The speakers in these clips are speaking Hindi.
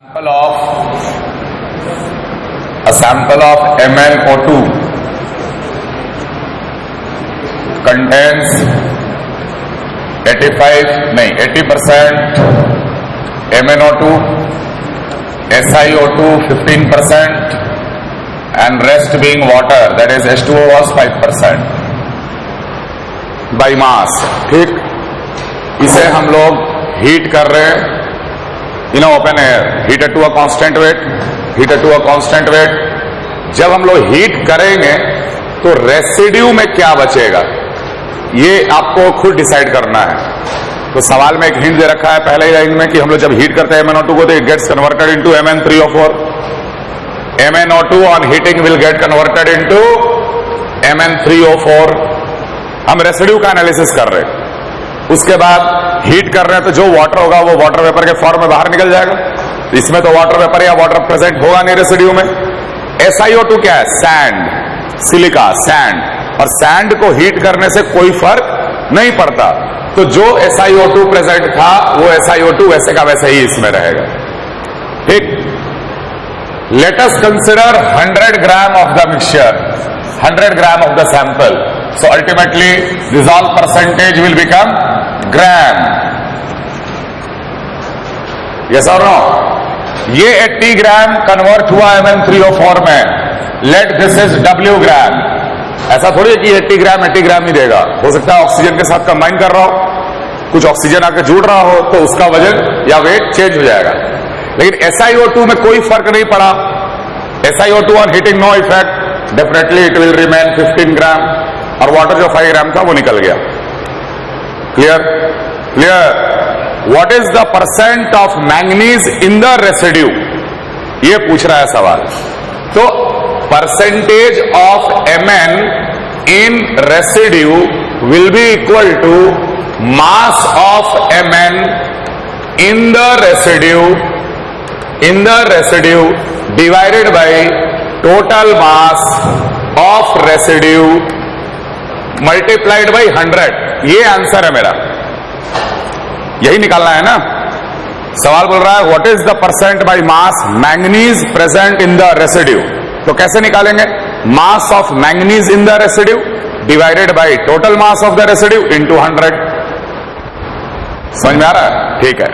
A sample of MnO2 contains 80% MnO2, SiO2 15% and rest being water, that is H2O was 5% by mass. ठीक, इसे हम लोग हीट कर रहे हैं in open air, heated to a constant weight. जब हम लोग हीट करेंगे तो रेसिड्यू में क्या बचेगा ये आपको खुद डिसाइड करना है। तो सवाल में एक हिंट दे रखा है पहले ही लाइन में कि हम लोग जब हीट करते हैं MnO2 को तो it gets converted into Mn3O4। MnO2 on heating will get converted into Mn3O4। हम रेसिड्यू का एनालिसिस कर रहे हैं, उसके बाद हीट कर रहे हैं तो जो वाटर होगा वो वाटर वेपर के फॉर्म में बाहर निकल जाएगा। इसमें तो वाटर वेपर या वाटर प्रेजेंट होगा नहीं रेसिड्यू में। SiO2 क्या है? सैंड, सिलिका, सैंड, और सैंड को हीट करने से कोई फर्क नहीं पड़ता। तो जो SiO2 प्रेजेंट था वो SiO2 वैसे का वैसे ही इसमें रहेगा। ठीक, let us consider 100 gram of the mixture, 100 gram of the sample. So ultimately dissolved percentage will become gram. Yes or no? ये 80 ग्राम कन्वर्ट हुआ Mn3O4 में। Let this is W ग्राम। ऐसा थोड़ी है कि 80 ग्राम ही देगा। हो सकता है ऑक्सीजन के साथ कंबाइन कर रहा हो, कुछ ऑक्सीजन आके जुड़ रहा हो तो उसका वजन या वेट चेंज हो जाएगा। लेकिन SiO2 में कोई फर्क नहीं पड़ा। SiO2 on heating no effect, definitely it will remain 15 gram, और वाटर जो 5 ग्राम था वो निकल गया। Clear? What is the percent of manganese in the residue, ये पूछ रहा है सवाल। तो percentage of Mn in residue will be equal to mass of Mn in the residue divided by total mass of residue multiplied by 100। ये आंसर है मेरा, यही निकालना है ना। सवाल बोल रहा है what is the percent by mass manganese present in the residue. तो कैसे निकालेंगे? Mass of manganese in the residue divided by total mass of the residue into 100। समझ में आ रहा है? ठीक है।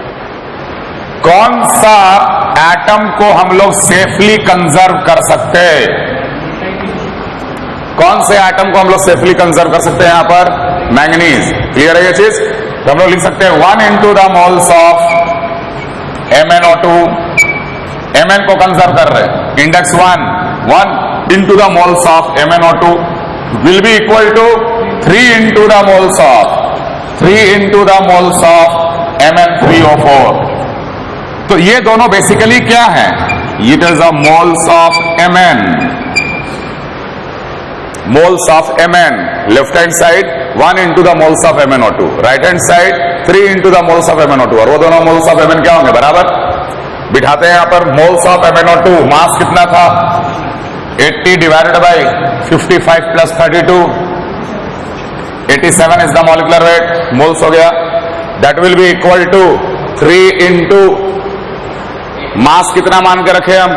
कौन सा एटम को हम लोग सेफली कंजर्व कर सकते हैं? कौन से एटम को हम लोग सेफली कंजर्व कर सकते हैं? यहां पर मैंगनीज। क्लियर है ये चीज? तो हम लोग लिख सकते हैं 1 into the moles of MnO2। Mn को कंजर्व कर रहे हैं, index 1 into the moles of MnO2 will be equal to 3 into the moles of Mn3O4। तो ये दोनों बेसिकली क्या है? It is a moles of Mn। Moles of Mn, left hand side 1 into the moles of MnO2, right hand side 3 into the moles of MnO2। और वो दोनों मोल्स ऑफ Mn क्या होंगे? बराबर बिठाते हैं यहां पर। मोल्स ऑफ MnO2 मास कितना था? 80 divided by 55 plus 32, 87 is the molecular weight. Moles हो गया, that will be equal to 3 into mass कितना मान के रखे हम?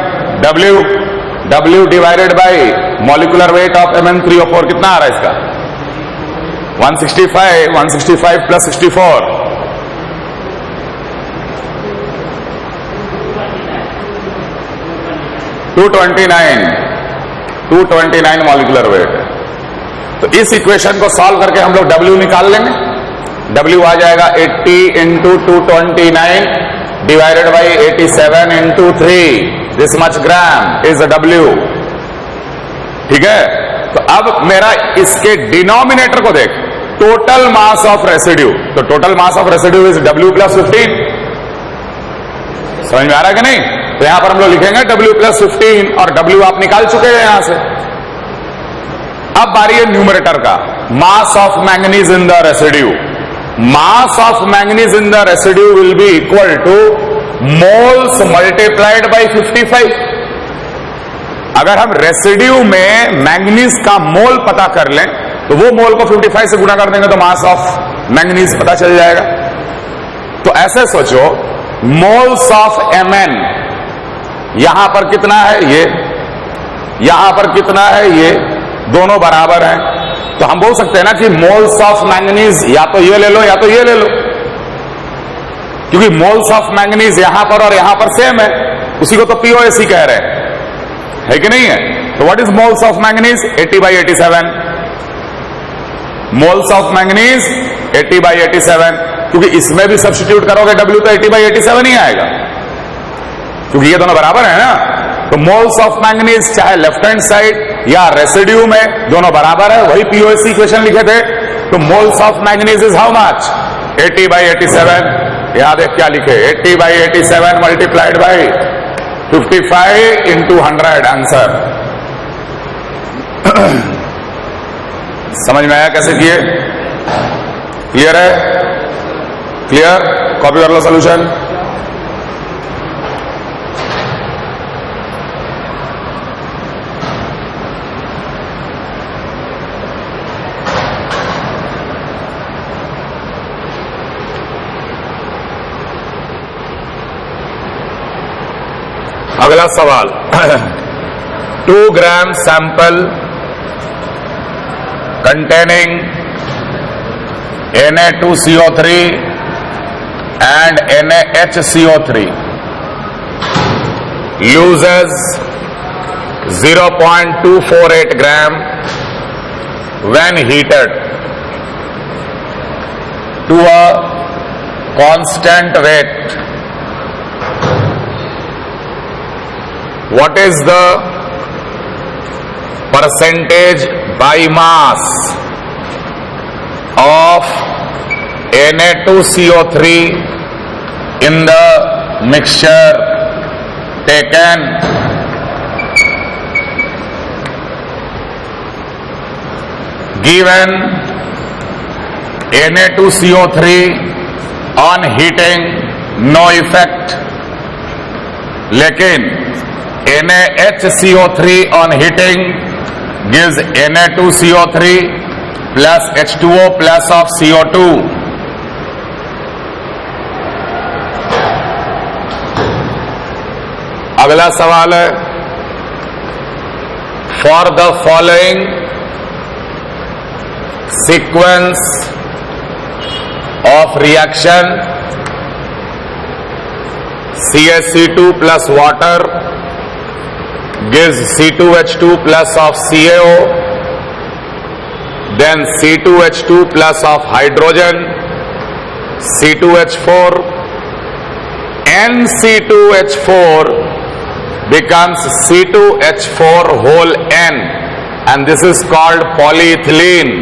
W divided by molecular weight of Mn3O4 कितना आ रहा है इसका? 165 प्लस 64, 229 मॉलिक्यूलर वेट। तो इस इक्वेशन को सॉल्व करके हम लोग W निकाल लेंगे। W आ जाएगा 80 into 229 divided by 87 into 3, this much gram is W। ठीक है? तो अब मेरा इसके डिनोमिनेटर को देख, टोटल मास ऑफ रेसिड्यू। तो total mass of residue is W plus 15। समझ में आ रहा है कि नहीं? तो यहां पर हम लोग लिखेंगे W प्लस 15, और W आप निकाल चुके हैं यहां से। अब बारी है न्यूमरेटर का, mass of manganese in the residue. Mass of manganese in the residue will be equal two moles multiplied by 55। अगर हम रेसिड्यू में मैंगनीज का मोल पता कर लें तो वो मोल को 55 से गुणा कर देंगे तो मास ऑफ मैंगनीज पता चल जाएगा। तो ऐसे सोचो, मोल्स ऑफ Mn यहां पर कितना है ये, यहां पर कितना है ये, दोनों बराबर हैं। तो हम बोल सकते हैं ना कि मोल्स ऑफ मैंगनीज या तो ये ले लो या तो ये ले लो, क्योंकि मोल्स ऑफ मैंगनीज यहां पर और यहां पर सेम है, उसी को तो पीओएसी कह रहे हैं, है कि नहीं है। तो what is moles of manganese, 80/87। Moles of manganese 80/87, क्योंकि इसमें भी सब्स्टिट्यूट करोगे W तो 80/87 ही आएगा, क्योंकि ये दोनों बराबर है ना। तो मोल्स ऑफ मैंगनीज चाहे लेफ्ट हैंड साइड या रेसिड्यू में, दोनों बराबर है, वही पीओएसी इक्वेशन लिखे थे। तो moles of manganese is how much, 80/87। याद है क्या लिखे, 80/87 मल्टीप्लाइड बाई 55 into 100 आंसर। समझ में आया कैसे किए, क्लियर है, क्लियर, कॉपी कर लो सॉल्यूशन। अगला सवाल 2 gram sample containing Na2CO3 and NaHCO3 loses 0.248 gram when heated to a constant weight. What is the percentage by mass of Na2CO3 in the mixture taken given Na2CO3 on heating no effect, लेकिन NaHCO3 on heating gives Na2CO3 plus H2O plus of CO2. अगला सवाल है, for the following sequence of reaction CaC2 plus water gives C2H2 plus of CaO, then C2H2 plus of hydrogen, C2H4, NC2H4 becomes C2H4 whole N, and this is called polyethylene.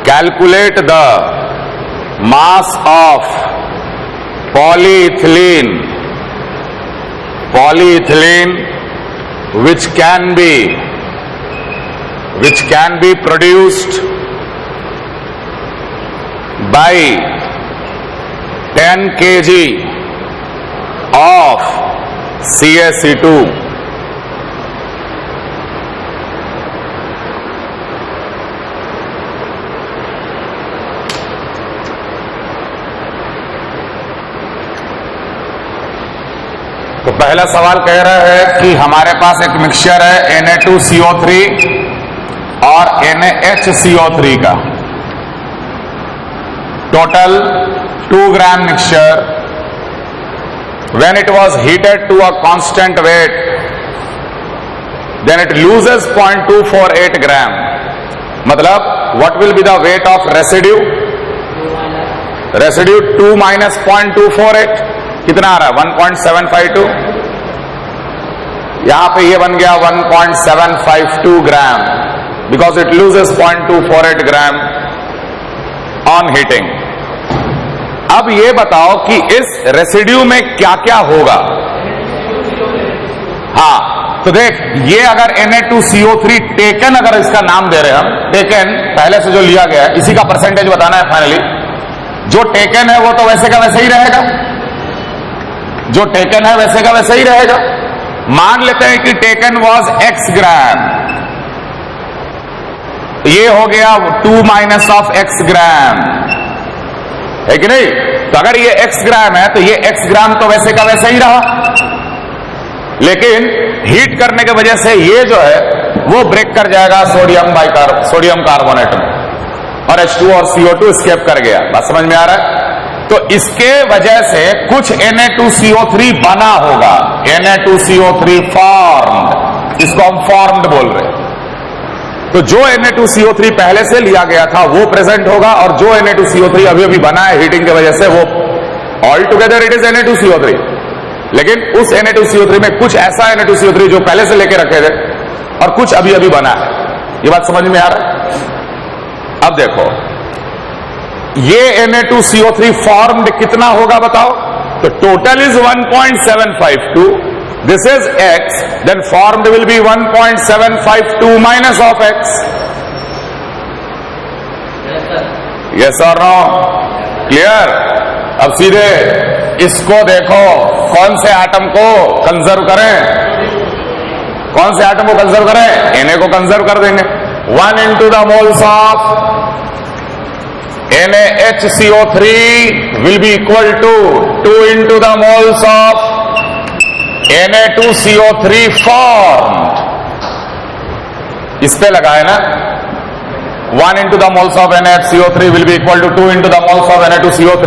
Calculate the mass of polyethylene which can be produced by 10 kg of CaC2. तो पहला सवाल कह रहा है कि हमारे पास एक मिक्सचर है Na2CO3 और NaHCO3 का, total 2 gram mixture. when it was heated to a constant weight then it loses 0.248 gram, मतलब what will be the weight of residue 2 minus 0.248 कितना आ रहा है, 1.752। यहां पे ये बन गया 1.752 gram, because it loses 0.248 gram on heating. अब ये बताओ कि इस रेसिड्यू में क्या क्या होगा। हाँ, तो देख, ये अगर Na2CO3 टेकन, अगर इसका नाम दे रहे हैं हम, टेकन पहले से जो लिया गया है, इसी का परसेंटेज बताना है फाइनली। जो टेकन है वो तो वैसे का वैसे ही रहेगा, जो टेकन है वैसे का वैसे ही रहेगा। मान लेते हैं कि टेकन वॉज x ग्राम, ये हो गया 2 माइनस ऑफ x ग्राम, है कि नहीं? तो अगर ये x ग्राम है तो ये x ग्राम तो वैसे का वैसा ही रहा, लेकिन हीट करने की वजह से ये जो है वो ब्रेक कर जाएगा सोडियम कार्बोनेट में, और H2 और CO2 स्केप कर गया। बात समझ में आ रहा है? तो इसके वजह से कुछ Na2CO3 बना होगा, Na2CO3 फॉर्म्ड, इसको हम फॉर्म्ड बोल रहे हैं। तो जो Na2CO3 पहले से लिया गया था वो प्रेजेंट होगा, और जो Na2CO3 अभी अभी बना है हीटिंग की वजह से वो all together it is Na2CO3। लेकिन उस Na2CO3 में कुछ ऐसा Na2CO3 जो पहले से लेके रखे थे और कुछ अभी अभी बना है। ये बात समझ में आ रहा है? अब देखो ये Na2CO3 फॉर्म्ड कितना होगा बताओ? तो total is 1.752, this is x, then formed will be 1.752 minus of x। Yes और नो? क्लियर? अब सीधे इसको देखो, कौन से एटम को कंजर्व करें, कौन से एटम को कंजर्व करें? Na को कंजर्व कर देंगे। 1 into the moles of NaHCO3 will be equal to 2 into the moles of Na2CO3 formed। इस पे लगा है ना, 1 into the moles of NaHCO3 will be equal to 2 into the moles of Na2CO3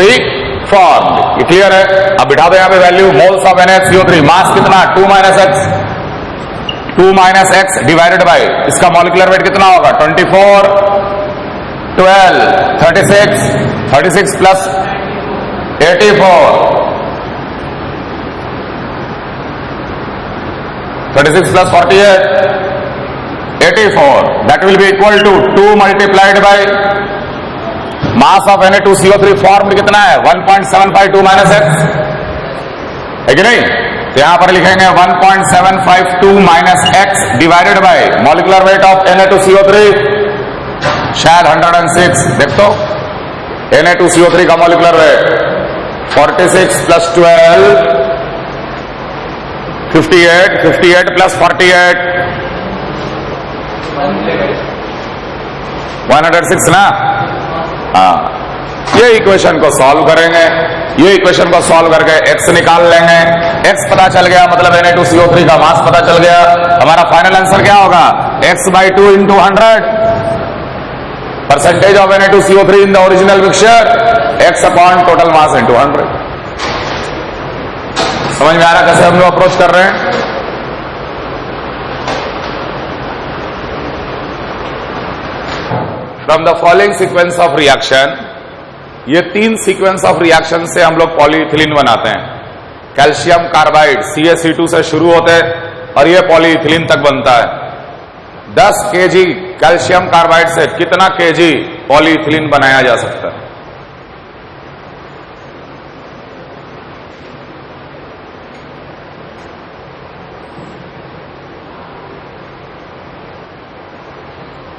formed। ये क्लियर है? अब बिठा दो यहां पे वैल्यू, मोल्स ऑफ NaHCO3, मास कितना? 2 minus x, 2 minus x divided by इसका मॉलिक्यूलर वेट कितना होगा? 24, 12, 36, 36 plus 84, 36 plus 48, 84, that will be equal to 2 multiplied by mass of Na2CO3 formed कितना है? 1.752 minus x, है कि नहीं? तो यहां पर लिखेंगे 1.752 minus x divided by molecular weight of Na2CO3, शायद 106। देख तो Na2CO3 का मॉलिक्यूलर वेट 46 प्लस 12, 58, 58 प्लस 48, 106 ना? हाँ, ये इक्वेशन को सॉल्व करेंगे, ये इक्वेशन को सॉल्व करके x निकाल लेंगे। x पता चल गया मतलब Na2CO3 का मास पता चल गया। हमारा फाइनल आंसर क्या होगा? x/2 into 100, percentage of Na2CO3 in the original mixture, x upon total mass into 100। समझ में आ रहा कैसे हम लोग अप्रोच कर रहे हैं? From the following sequence of reaction, ये 3 सीक्वेंस ऑफ रिएक्शन से हम लोग पॉलीइथिलीन बनाते हैं। कैल्शियम कार्बाइड CaC2 से शुरू होते हैं और ये पॉलीइथिलीन तक बनता है। 10 kg कैल्शियम कार्बाइड से कितना kg पॉलीइथिलीन बनाया जा सकता है?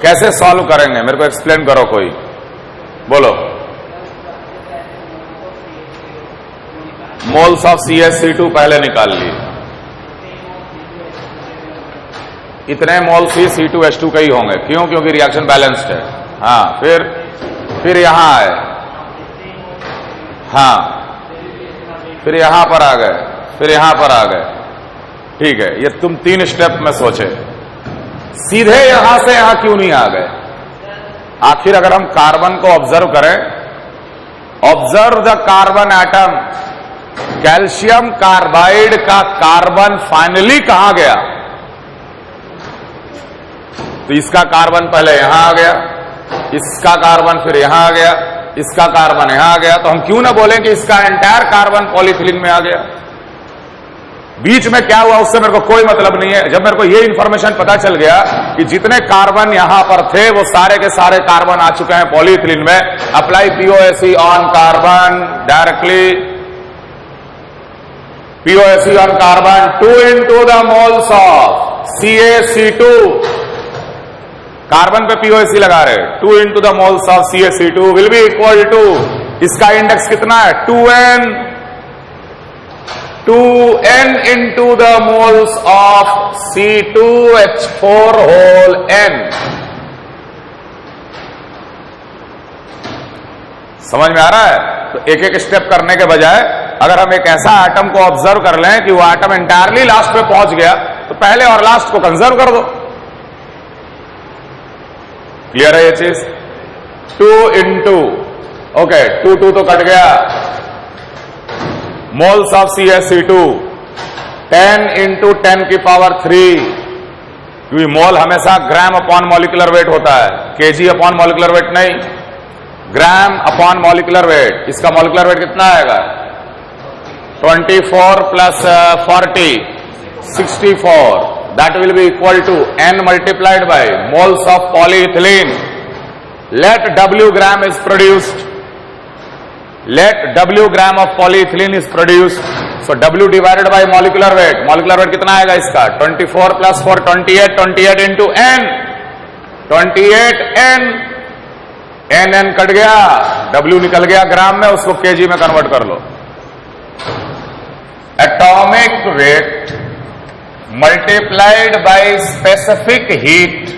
कैसे सॉल्व करेंगे? मेरे को एक्सप्लेन करो, कोई बोलो। मोल्स ऑफ CaC2 पहले निकाल लिए, इतने मोल्स ही C2H2 के ही होंगे। क्यों? क्योंकि रिएक्शन बैलेंस्ड है। हाँ, फिर यहां आए, हाँ, फिर यहां पर आ गए, फिर यहां पर आ गए। ठीक है, ये तुम 3 स्टेप में सोचे, सीधे यहां से यहां क्यों नहीं आ गए? आखिर अगर हम कार्बन को ऑब्जर्व करें, observe the carbon atom, calcium carbide का कार्बन फाइनली कहां गया? तो इसका कार्बन पहले यहां आ गया, इसका कार्बन फिर यहां आ गया, इसका कार्बन यहां आ गया। तो हम क्यों ना बोलें कि इसका एंटायर कार्बन पॉलीथिलीन में आ गया? बीच में क्या हुआ उससे मेरे को कोई मतलब नहीं है। जब मेरे को ये इंफॉर्मेशन पता चल गया कि जितने कार्बन यहां पर थे वो सारे के सारे कार्बन आ चुके हैं पॉलीथिलीन में, apply POSE on carbon directly, POSE on carbon, 2 into the moles of CaC2, carbon पे POSE लगा रहे, 2 into the moles of CaC2 will be equal to, इसका इंडेक्स कितना है? 2n into the moles of C2H4 whole n। समझ में आ रहा है? तो एक एक स्टेप करने के बजाय अगर हम एक ऐसा एटम को ऑब्जर्व कर लें कि वो एटम एंटायरली लास्ट पे पहुंच गया, तो पहले और लास्ट को कंजर्व कर दो। क्लियर है ये चीज? 2 into, ओके, 2 तो कट गया, मोल्स ऑफ CaC2 10 into 10 की पावर 3, क्योंकि मोल हमेशा ग्राम अपॉन मॉलिक्यूलर वेट होता है, केजी अपॉन मॉलिक्यूलर वेट नहीं, ग्राम अपॉन मॉलिक्यूलर वेट। इसका मॉलिक्यूलर वेट कितना आएगा? 24 plus 40, 64. That will be equal to n multiplied by moles of polyethylene. Let W gram is produced. Let W gram of polyethylene is produced. So W divided by molecular weight. Molecular weight कितना आएगा इसका? 24 plus 4, 28. 28 into n. 28 n. n cut गया, W निकल गया ग्राम में, उसको केजी में कन्वर्ट कर लो। Atomic weight multiplied by specific heat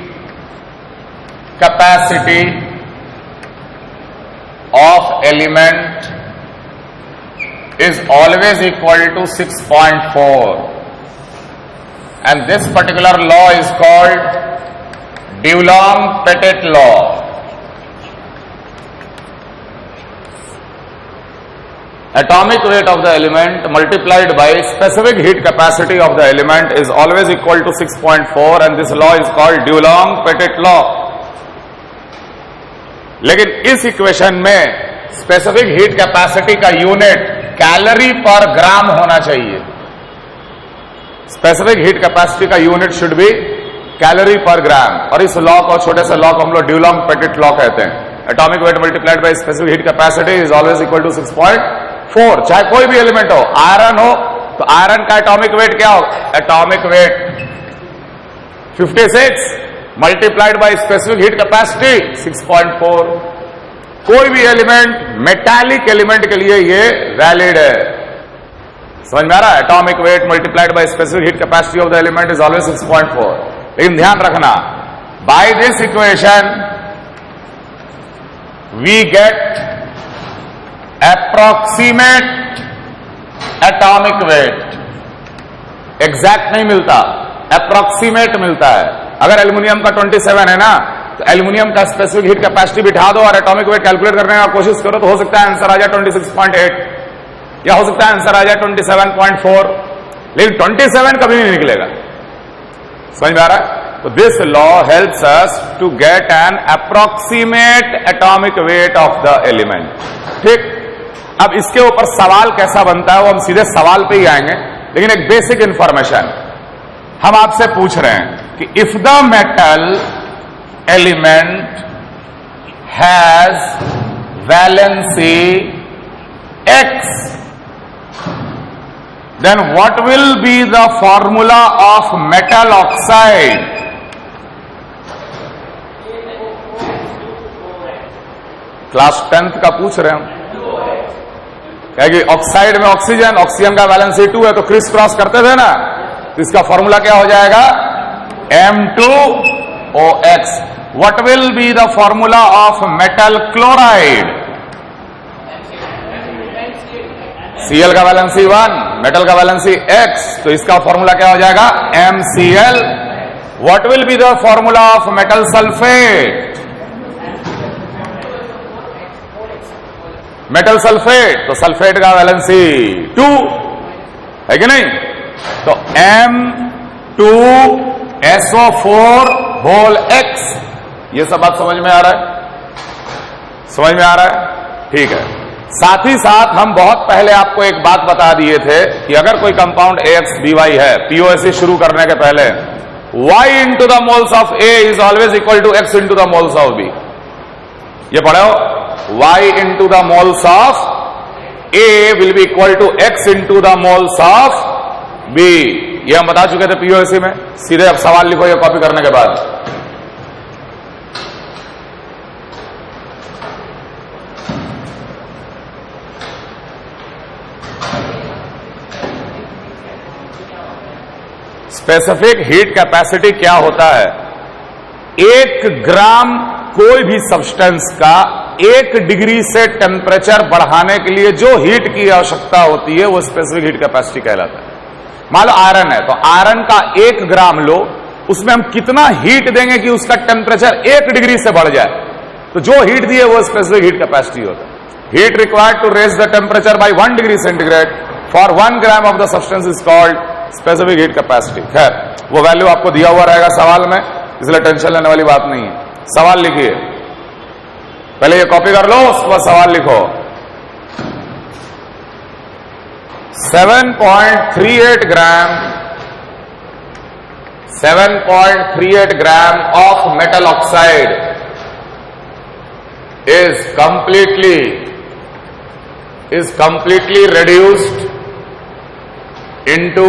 capacity of element is always equal to 6.4, and this particular law is called Dulong-Pettit law. Atomic weight of the element multiplied by specific heat capacity of the element is always equal to 6.4, and this law is called Dulong-Pettit law. लेकिन इस इक्वेशन में स्पेसिफिक हीट कैपेसिटी का यूनिट कैलोरी पर ग्राम होना चाहिए। स्पेसिफिक हीट कैपेसिटी का यूनिट शुड बी कैलोरी पर ग्राम, और इस लॉ को, छोटे से लॉ को हम लोग ड्यूलॉन्ग-पेटिट लॉ कहते हैं। Atomic weight multiplied by specific heat capacity is always equal to 6.4। चाहे कोई भी एलिमेंट हो, आयरन हो तो आयरन का एटॉमिक वेट क्या हो? Atomic weight 56 multiplied by specific heat capacity 6.4। कोई भी एलिमेंट, मेटालिक एलिमेंट के लिए ये वैलिड है। समझ में आ रहा है? Atomic weight multiplied by specific heat capacity of the element is always 6.4। लेकिन ध्यान रखना, by this equation we get approximate atomic weight। Exact नहीं मिलता, अप्रोक्सीमेट मिलता है। अगर एल्युमिनियम का 27 है ना, तो एल्युमिनियम का स्पेसिफिक हीट कैपेसिटी बिठा दो और एटॉमिक वेट कैलकुलेट करने का कोशिश करो, तो हो सकता है आंसर आ जाए 26.8, या हो सकता है आंसर आ जाए 27.4, लेकिन 27 कभी नहीं निकलेगा। समझ में आ रहा है? तो this law helps us to get an approximate atomic weight of the element. ठीक, अब इसके ऊपर सवाल कैसा बनता है वो हम सीधे सवाल पे ही आएंगे, लेकिन एक बेसिक इंफॉर्मेशन हम आपसे पूछ रहे हैं कि if the metal element has valency x, then what will be the formula of metal oxide? Class 10th का पूछ रहे हैं। क्या कि ऑक्साइड में ऑक्सीजन, ऑक्सीजन का वैलेंसी 2 है, तो क्रिस क्रॉस करते थे ना, तो इसका फॉर्मूला क्या हो जाएगा? M2OX। What will be the formula of metal chloride? Cl का वैलेंसी 1, मेटल का वैलेंसी X, तो इसका फॉर्मूला क्या हो जाएगा? MCl। What will be the formula of metal sulphate? Metal sulphate, तो सल्फेट का वैलेंसी 2 है कि नहीं? तो M2SO4 होल X। ये सब बात समझ में आ रहा है? समझ में आ रहा है? ठीक है। साथ ही साथ हम बहुत पहले आपको एक बात बता दिए थे कि अगर कोई कंपाउंड AX/BY है, POSE शुरू करने के पहले, Y into the moles of A is always equal to X into the moles of B। ये पढ़ो, Y into the moles of A will be equal to X into the moles of B। ये हम बता चुके थे POSE में। सीधे अब सवाल लिखो ये कॉपी करने के बाद। स्पेसिफिक हीट कैपेसिटी क्या होता है? 1 ग्राम कोई भी सब्सटेंस का 1 डिग्री से टेम्परेचर बढ़ाने के लिए जो हीट की आवश्यकता होती है वो स्पेसिफिक हीट कैपेसिटी कहलाता है। मान लो आयरन है, तो आयरन का 1 ग्राम लो, उसमें हम कितना हीट देंगे कि उसका टेम्परेचर 1 डिग्री से बढ़ जाए, तो जो हीट दिए वो स्पेसिफिक हीट कैपेसिटी होता है। Heat required to raise the temperature by 1 degree centigrade for 1 gram of the substance is called specific heat capacity. खैर, वो वैल्यू आपको दिया हुआ रहेगा सवाल में, इसलिए टेंशन लेने वाली बात नहीं है। सवाल लिखिए, पहले ये कॉपी कर लो, उसके बाद सवाल लिखो। 7.38 ग्राम of metal oxide is completely reduced into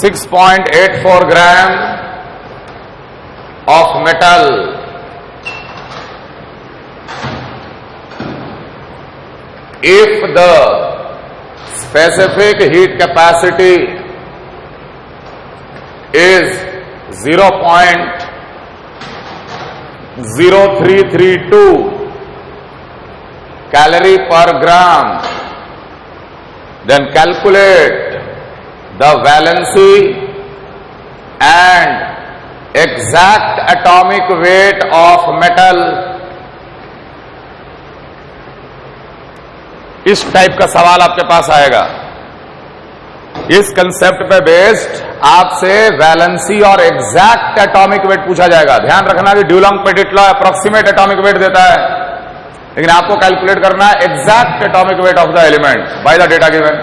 6.84 gram of metal if the specific heat capacity is 0.0332 calorie per gram, then calculate the valency and exact atomic weight of metal। इस टाइप का सवाल आपके पास आएगा। इस कंसेप्ट पे बेस्ड आपसे वैलेंसी और एग्जैक्ट एटॉमिक वेट पूछा जाएगा। ध्यान रखना कि Dulong Petit law approximate atomic weight देता है, लेकिन आपको कैलकुलेट करना है exact atomic weight of the element by the data given.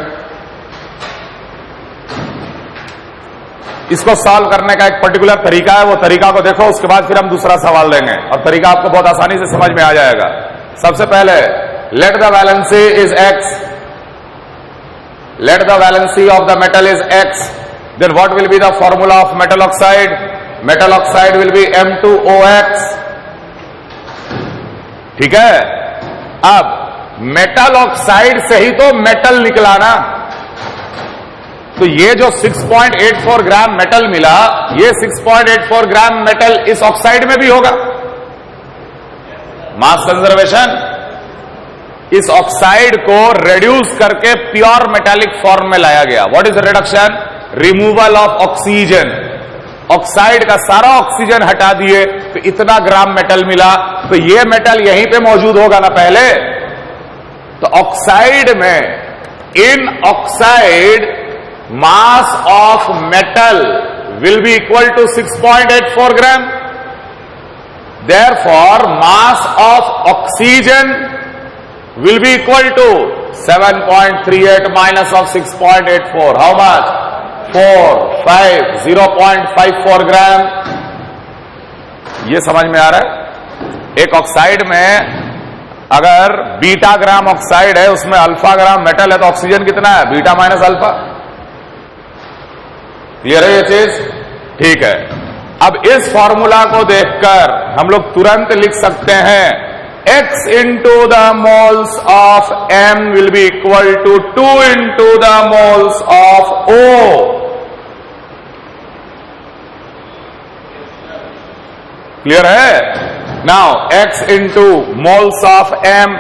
इसको सॉल्व करने का एक पर्टिकुलर तरीका है, वो तरीका को देखो, उसके बाद फिर हम दूसरा सवाल देंगे और तरीका आपको बहुत आसानी से समझ में आ जाएगा। सबसे पहले let the valency is x, let the valency of the metal is x, then what will be the formula of metal oxide? Metal oxide will be M2OX। ठीक है, अब मेटल ऑक्साइड से ही तो मेटल निकला ना, तो ये जो 6.84 ग्राम मेटल मिला, ये 6.84 ग्राम मेटल इस ऑक्साइड में भी होगा। मास कंजर्वेशन, इस ऑक्साइड को रिड्यूस करके प्योर मेटालिक फॉर्म में लाया गया। What is reduction? Removal of oxygen. Oxide का सारा ऑक्सीजन हटा दिए तो इतना ग्राम मेटल मिला, तो ये मेटल यहीं पे मौजूद होगा ना पहले। तो ऑक्साइड में, in oxide mass of metal will be equal to 6.84 gram. Therefore mass of oxygen will be equal to 7.38 minus of 6.84. How much? 4, 5, 0.54 ग्राम। ये समझ में आ रहा है? एक ऑक्साइड में अगर बीटा ग्राम ऑक्साइड है, उसमें अल्फा ग्राम मेटल है, तो ऑक्सीजन कितना है? Beta minus alpha. क्लियर है ये चीज? ठीक है। अब इस फॉर्मूला को देखकर हम लोग तुरंत लिख सकते हैं x into the moles of M will be equal to 2 into the moles of O। Clear है? Now x into moles of M,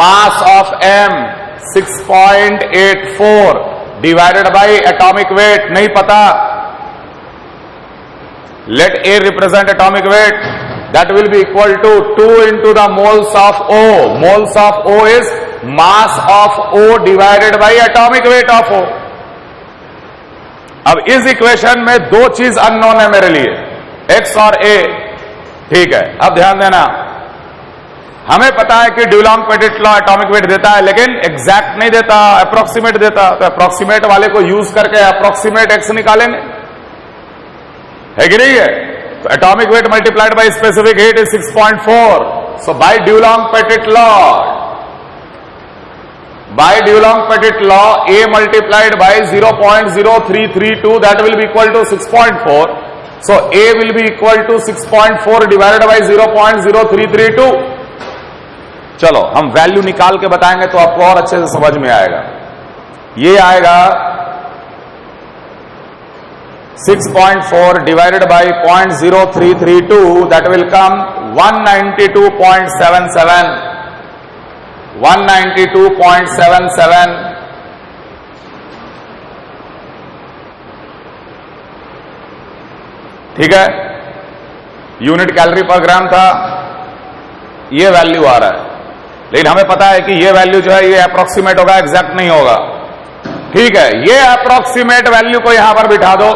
mass of M 6.84 divided by atomic weight नहीं पता, let A represent atomic weight, that will be equal to 2 into the moles of O। Moles of O is mass of O divided by atomic weight of O। अब इस इक्वेशन में दो चीज अननोन है मेरे लिए, X और A। ठीक है, अब ध्यान देना, हमें पता है कि Dulong Petit law atomic weight देता है, लेकिन एग्जैक्ट नहीं देता, अप्रोक्सीमेट देता। तो अप्रोक्सीमेट वाले को यूज करके अप्रोक्सीमेट X निकालेंगे, है कि नहीं है? So atomic weight multiplied by specific heat is 6.4. So by Dulong Pettit law, A multiplied by 0.0332, that will be equal to 6.4. So A will be equal to 6.4 divided by 0.0332. चलो हम वैल्यू निकाल के बताएंगे तो आपको और अच्छे से समझ में आएगा। ये आएगा 6.4 divided by 0.0332, that will come 192.77. 192.77. ठीक है, यूनिट कैलोरी पर ग्राम था, ये वैल्यू आ रहा है, लेकिन हमें पता है कि ये वैल्यू जो है ये अप्रोक्सीमेट होगा, एग्जैक्ट नहीं होगा। ठीक है, ये अप्रोक्सीमेट वैल्यू को यहां पर बिठा दो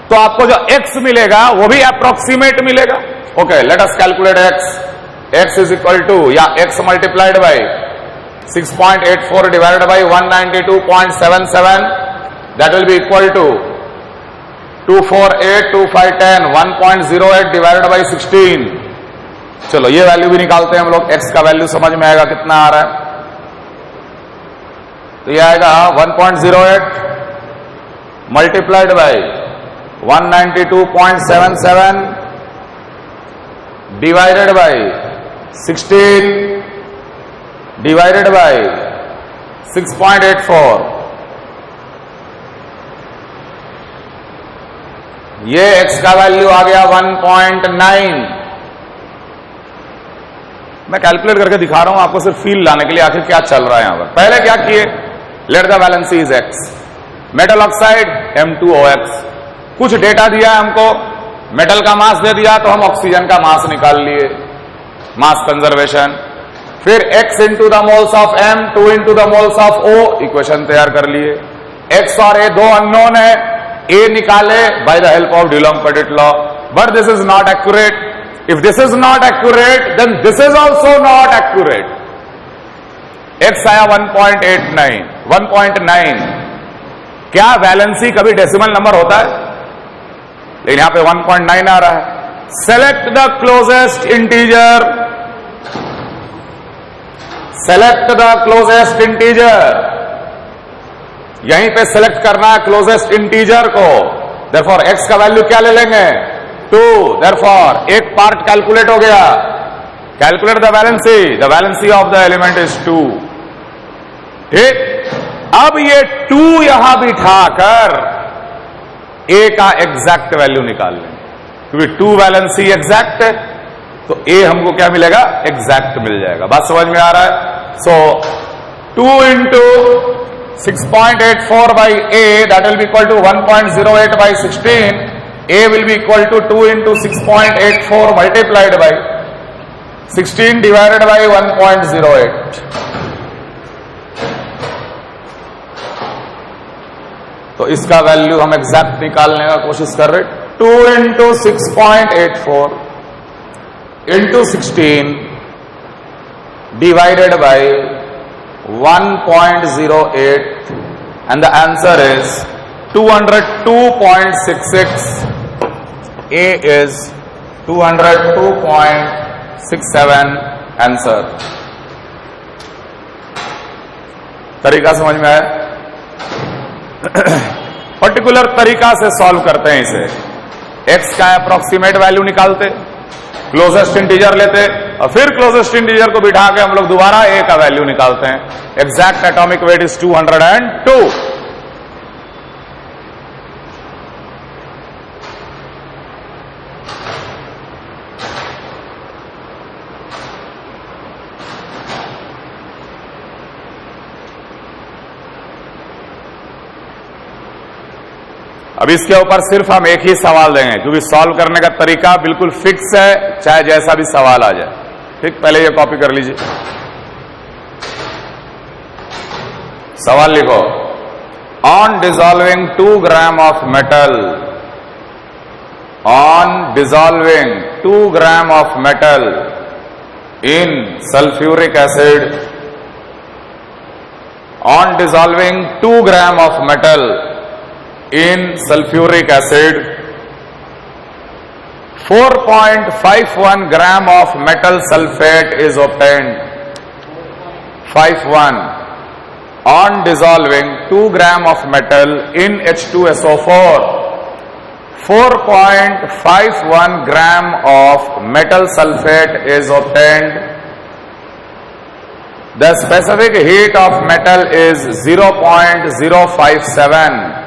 तो आपको जो x मिलेगा वो भी अप्रोक्सीमेट मिलेगा। Okay, let us calculate x। x is equal to, या x multiplied by 6.84 divided by 192.77, that will be equal to 2482510, 1.08 divided by 16। चलो ये वैल्यू भी निकालते हैं हम लोग, x का वैल्यू समझ में आएगा कितना आ रहा है। तो ये आएगा 1.08 multiplied by 192.77 divided by 16 divided by 6.84। ये x का वैल्यू आ गया 1.9। मैं कैलकुलेट करके दिखा रहा हूं आपको सिर्फ फील लाने के लिए आखिर क्या चल रहा है यहां पर। पहले क्या किए, let the valency is x, metal oxide M2OX। कुछ डेटा दिया है हमको, मेटल का मास दे दिया तो हम ऑक्सीजन का मास निकाल लिए, मास कंजर्वेशन। फिर x into the moles of M, 2 into the moles of O, equation तैयार कर लिए। x और A दो अननोन है, A निकाले by the help of Dulong-petit law, but this is not accurate. If this is not accurate then this is also not accurate. x आया 1.9। क्या वैलेंसी कभी डेसिमल नंबर होता है? लेकिन यहां पे 1.9 आ रहा है। Select the closest integer, select the closest integer, यहीं पे सेलेक्ट करना है क्लोजेस्ट इंटीजर को। देयरफॉर x का वैल्यू क्या ले लेंगे, 2। देयरफॉर एक पार्ट कैलकुलेट हो गया। Calculate the valency of the element is 2। ठीक, अब ये 2 यहां बिठाकर A का एग्जैक्ट वैल्यू निकाल लेंगे, क्योंकि 2 वैलेंसी एग्जैक्ट है तो A हमको क्या मिलेगा, एग्जैक्ट मिल जाएगा। बात समझ में आ रहा है? सो 2 into 6.84 by A, that will be equal to 1.08 by 16. A will be equal to 2 into 6.84 multiplied by 16 divided by 1.08. तो इसका वैल्यू हम एग्जैक्ट निकालने का कोशिश कर रहे। 2 into 6.84 into 16 divided by 1.08 and the answer is 202.66. A is 202.67 answer. तरीका समझ में आया? पर्टिकुलर तरीका से सॉल्व करते हैं इसे। x का अप्रोक्सीमेट वैल्यू निकालते, क्लोजेस्ट इंटीजर लेते और फिर क्लोजेस्ट इंटीजर को बिठा के हम लोग दोबारा A का वैल्यू निकालते हैं। Exact atomic wait is 202। अब इसके ऊपर सिर्फ हम एक ही सवाल देंगे, क्योंकि सॉल्व करने का तरीका बिल्कुल फिक्स है, चाहे जैसा भी सवाल आ जाए। ठीक, पहले ये कॉपी कर लीजिए। सवाल लिखो, on dissolving 2 gram of metal, on dissolving 2 gram of metal in sulphuric acid, on dissolving 2 gram of metal in sulfuric acid, 4.51 gram of metal sulfate is obtained. 51 on dissolving 2 gram of metal in H2SO4, 4.51 gram of metal sulfate is obtained. The specific heat of metal is 0.057.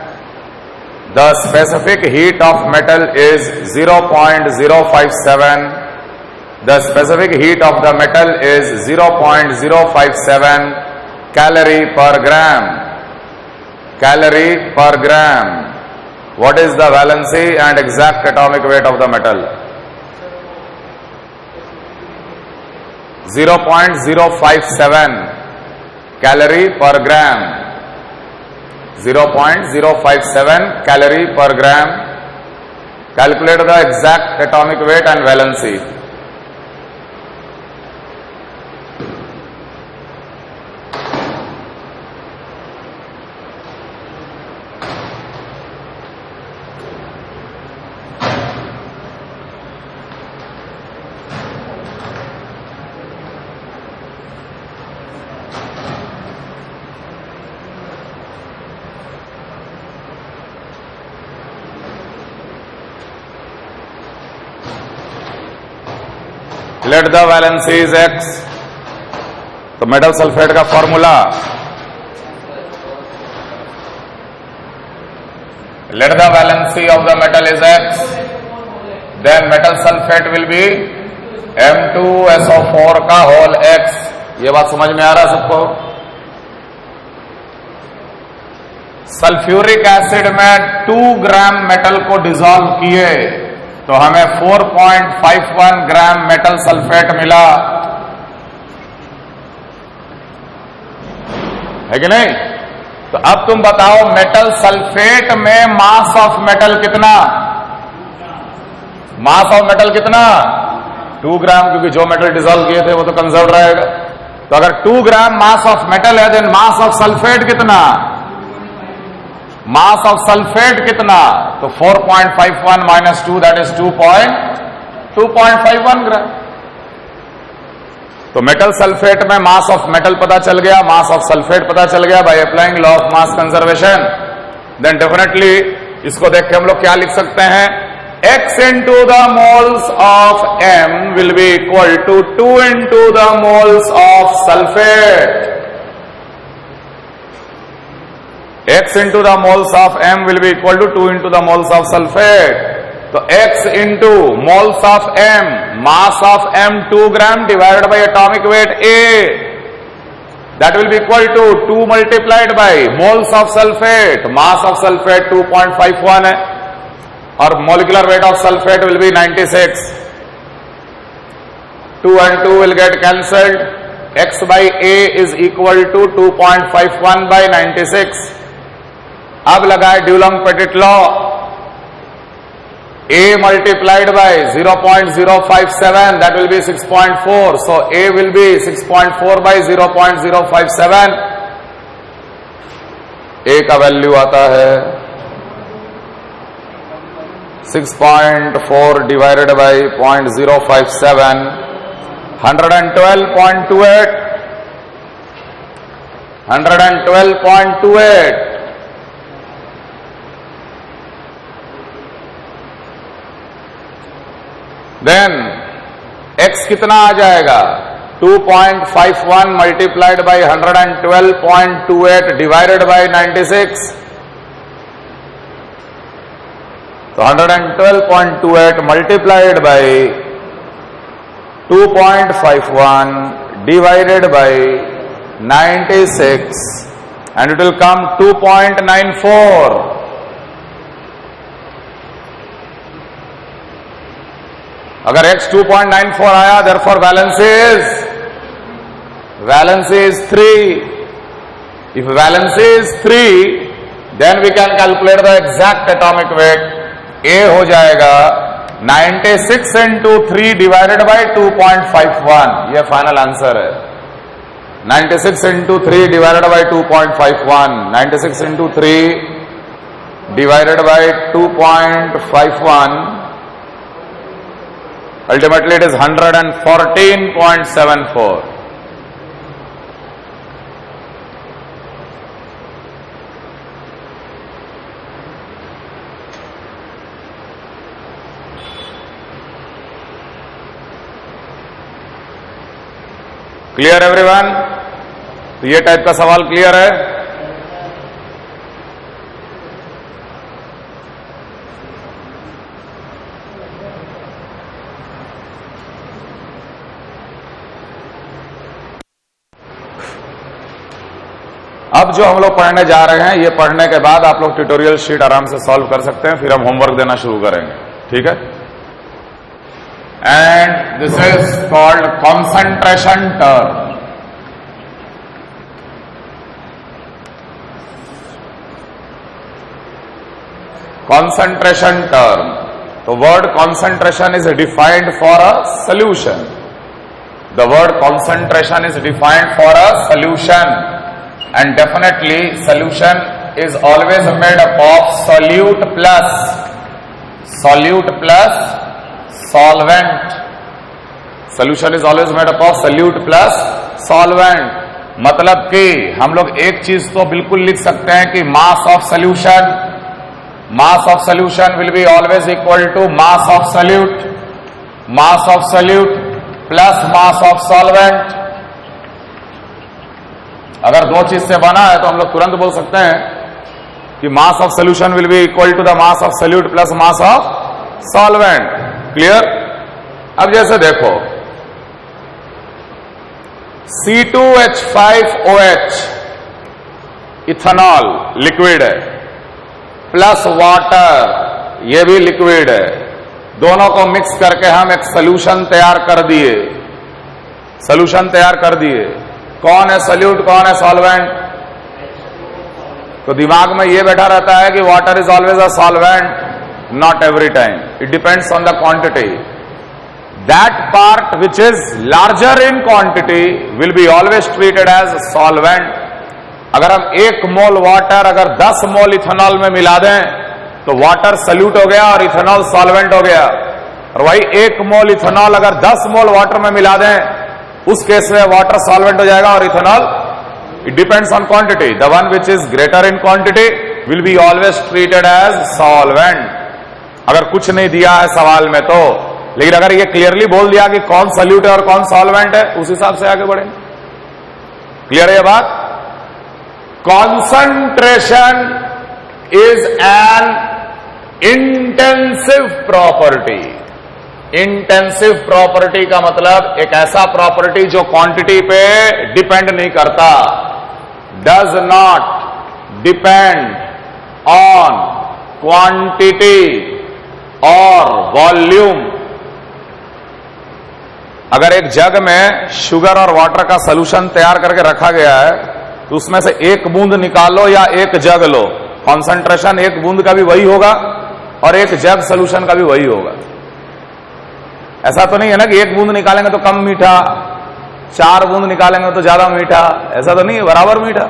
The specific heat of metal is 0.057. The specific heat of the metal is 0.057 calorie per gram. Calorie per gram. What is the valency and exact atomic weight of the metal? 0.057 calorie per gram. 0.057 calorie per gram. Calculate the exact atomic weight and valency. Let the valency is X. तो मेटल सल्फेट का formula, let the valency of the metal is X, then metal sulfate will be M2SO4 का होल X. ये बात समझ में आ रहा है सबको? सल्फ्यूरिक एसिड में 2 ग्राम मेटल को डिसॉल्व किए तो हमें 4.51 ग्राम मेटल सल्फेट मिला, है कि नहीं? तो अब तुम बताओ मेटल सल्फेट में मास ऑफ मेटल कितना? मास ऑफ मेटल कितना? 2 ग्राम, क्योंकि जो मेटल डिसॉल्व किए थे वो तो कंजर्व रहेगा. तो अगर 2 ग्राम मास ऑफ मेटल है, देन मास ऑफ सल्फेट कितना? मास ऑफ सल्फेट कितना? तो 4.51 माइनस 2 दैट इज 2.51 ग्राम. तो मेटल सल्फेट में मास ऑफ मेटल पता चल गया, मास ऑफ सल्फेट पता चल गया by applying law of mass conservation. Then definitely इसको देख के हम लोग क्या लिख सकते हैं? X into the moles of M will be equal to 2 into the moles of sulfate. X into the moles of M will be equal to 2 into the moles of sulfate. So X into moles of M, mass of M 2 gram divided by atomic weight A, that will be equal to 2 multiplied by moles of sulfate. Mass of sulfate 2.51 है और molecular weight of sulfate will be 96. 2 and 2 will get cancelled. X by A is equal to 2.51 by 96. अब लगाए ड्यूलॉन्ग-पेटिट law. A multiplied by 0.057 that will be 6.4. So A will be 6.4 by 0.057. A का वैल्यू आता है 6.4 divided by 0.057, 112.28. 112.28. देन x कितना आ जाएगा? 2.51 मल्टीप्लाइड बाई 112.28 डिवाइडेड बाई 96. तो 112.28 multiplied by 2.51 divided by 96 and it will come 2.94. अगर x 2.94 आया, therefore valency is 3. If valency is 3, then we can calculate the exact atomic weight. A हो जाएगा 96 into 3 divided by 2.51. ये फाइनल आंसर है. 96 into 3 divided by 2.51. 96 into 3 divided by 2.51. Ultimately, it is 114.74. Clear everyone? तो ये टाइप का सवाल क्लियर है? अब जो हम लोग पढ़ने जा रहे हैं, ये पढ़ने के बाद आप लोग ट्यूटोरियल शीट आराम से सॉल्व कर सकते हैं, फिर हम होमवर्क देना शुरू करेंगे, ठीक है। And this is called concentration term. Concentration term. The word concentration is defined for a solution. The word concentration is defined for a solution, and definitely solution is always made up of solute plus solvent. Solution is always made up of solute plus solvent. मतलब कि हम लोग एक चीज तो बिल्कुल लिख सकते हैं कि mass of solution will be always equal to mass of solute plus mass of solvent. अगर दो चीज से बना है तो हम लोग तुरंत बोल सकते हैं कि mass of solution will be equal to the mass of solute plus mass of solvent. Clear? अब जैसे देखो, C2H5OH इथेनॉल लिक्विड है, प्लस वाटर, ये भी लिक्विड है, दोनों को मिक्स करके हम एक सॉल्यूशन तैयार कर दिए। कौन है सॉल्यूट, कौन है सॉल्वेंट? तो दिमाग में ये बैठा रहता है कि water is always a solvent. Not every time, it depends on the quantity. That part which is larger in quantity will be always treated as solvent. अगर हम 1 मोल वाटर अगर 10 मोल इथेनॉल में मिला दें तो वाटर सल्यूट हो गया और इथेनॉल सॉल्वेंट हो गया। और वही 1 मोल इथेनॉल अगर 10 मोल वाटर में मिला दें, उस केस में वाटर सॉल्वेंट हो जाएगा और ethanol, it depends on quantity. The one which is greater in quantity will be always treated as solvent. अगर कुछ नहीं दिया है सवाल में तो, लेकिन अगर ये क्लियरली बोल दिया कि कौन सल्यूट है और कौन सॉल्वेंट है, उस हिसाब से आगे बढ़ेंगे। क्लियर है ये बात? Concentration is an intensive property. Intensive property का मतलब एक ऐसा प्रॉपर्टी जो क्वांटिटी पे डिपेंड नहीं करता। Does not depend on quantity or volume. अगर एक जग में शुगर और वाटर का सॉल्यूशन तैयार करके रखा गया है तो उसमें से 1 बूंद निकालो या 1 जग लो, कॉन्सेंट्रेशन 1 बूंद का भी वही होगा और 1 जग सॉल्यूशन का भी वही होगा। ऐसा तो नहीं है ना कि 1 बूंद निकालेंगे तो कम मीठा, 4 बूंद निकालेंगे तो ज्यादा मीठा, ऐसा तो नहीं है, बराबर मीठा।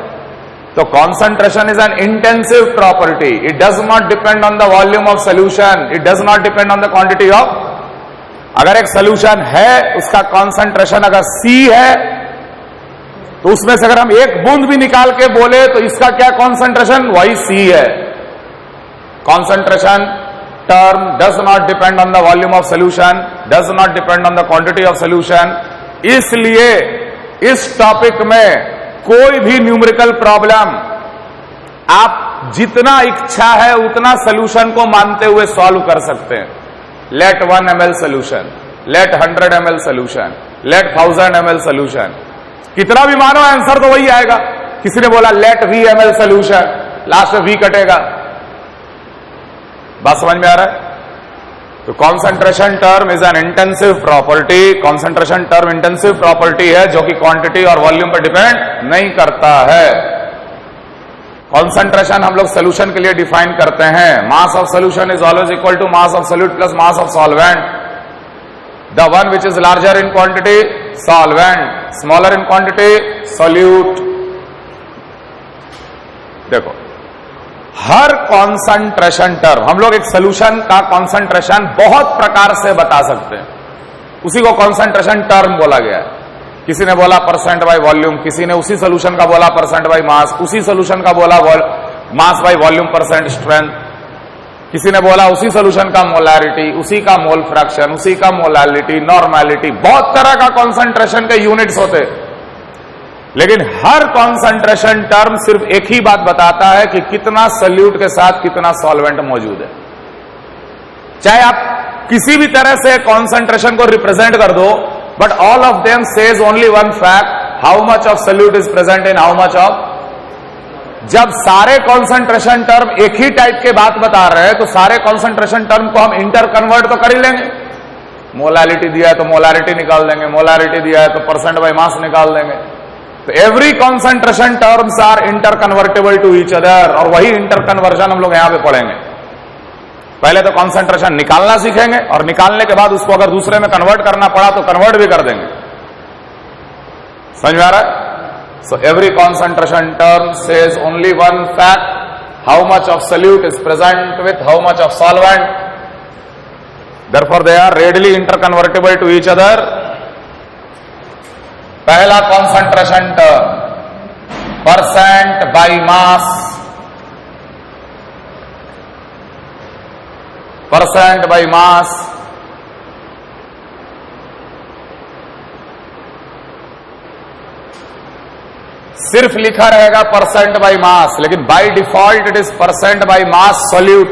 तो concentration is an intensive property. It does not depend on the volume of solution, it does not depend on the quantity of. अगर एक सोल्यूशन है, उसका कॉन्सेंट्रेशन अगर C है तो उसमें से अगर हम 1 बूंद भी निकाल के बोले तो इसका क्या कॉन्सेंट्रेशन, वही C है। Concentration term does not depend on the volume of solution, does not depend on the quantity of solution. इसलिए इस टॉपिक में कोई भी न्यूमेरिकल प्रॉब्लम आप जितना इच्छा है उतना सोल्यूशन को मानते हुए सॉल्व कर सकते हैं। Let 1 ml solution, let 100 ml solution, let 1000 ml solution, कितना भी मानो आंसर तो वही आएगा। किसी ने बोला let V ml solution, last में V कटेगा। बात समझ में आ रहा है? तो concentration term is an intensive property. Concentration term intensive property है जो कि क्वांटिटी और वॉल्यूम पर डिपेंड नहीं करता है। कॉन्सेंट्रेशन हम लोग सोल्यूशन के लिए डिफाइन करते हैं, mass of solution is always equal to mass of solute plus mass of solvent. The one which is larger in quantity solvent, smaller in quantity solute. देखो, हर कॉन्सेंट्रेशन टर्म हम लोग एक सोल्यूशन का कॉन्सेंट्रेशन बहुत प्रकार से बता सकते हैं, उसी को कॉन्सेंट्रेशन टर्म बोला गया है। किसी ने बोला परसेंट बाय वॉल्यूम, किसी ने उसी सोल्यूशन का बोला परसेंट बाय मास, उसी सोल्यूशन का बोला mass by volume percent strength, किसी ने बोला उसी सोल्यूशन का मोलैरिटी, उसी का मोल फ्रैक्शन, उसी का मोलालिटी, नॉर्मेलिटी। बहुत तरह का कॉन्सेंट्रेशन के यूनिट्स होते, लेकिन हर कॉन्सेंट्रेशन टर्म सिर्फ एक ही बात बताता है कि कितना सोल्यूट के साथ कितना सॉल्वेंट मौजूद है। चाहे आप किसी भी तरह से कॉन्सेंट्रेशन को रिप्रेजेंट कर दो, but all of them says only one fact, how much of solute is present in how much of जब सारे कॉन्सेंट्रेशन टर्म एक ही टाइप के बात बता रहे हैं तो सारे कॉन्सेंट्रेशन टर्म को हम इंटर कन्वर्ट तो कर ही लेंगे। मोलारिटी दिया है तो मोलारिटी निकाल देंगे, मोलारिटी दिया है तो परसेंट बाय मास निकाल देंगे। तो every concentration terms are interconvertible to each other, और वही इंटर कन्वर्जन हम लोग यहां पे पढ़ेंगे। पहले तो कॉन्सेंट्रेशन निकालना सीखेंगे और निकालने के बाद उसको अगर दूसरे में कन्वर्ट करना पड़ा तो कन्वर्ट भी कर देंगे। समझ में आ रहा है? So every concentration term says only one fact: how much of solute is present with how much of solvent. Therefore, they are readily interconvertible to each other. पहला concentration term percent by mass. Percent by mass. सिर्फ लिखा रहेगा परसेंट बाय मास, लेकिन bye default it is percent by mass solute.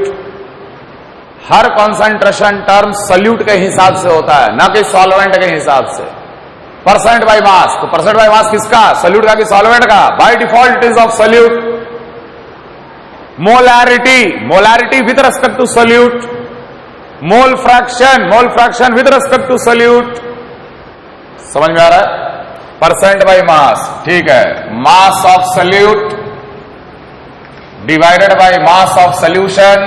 Her concentration term solute के हिसाब से होता है, ना कि सॉल्वेंट के हिसाब से। परसेंट बाय मास, तो परसेंट बाय मास किसका? सोल्यूट का कि सॉल्वेंट का? By default it is of solute. Molarity, molarity with respect to solute. Mole fraction with respect to solute. समझ में आ रहा है? परसेंट बाय मास, ठीक है। मास of solute divided by mass of solution,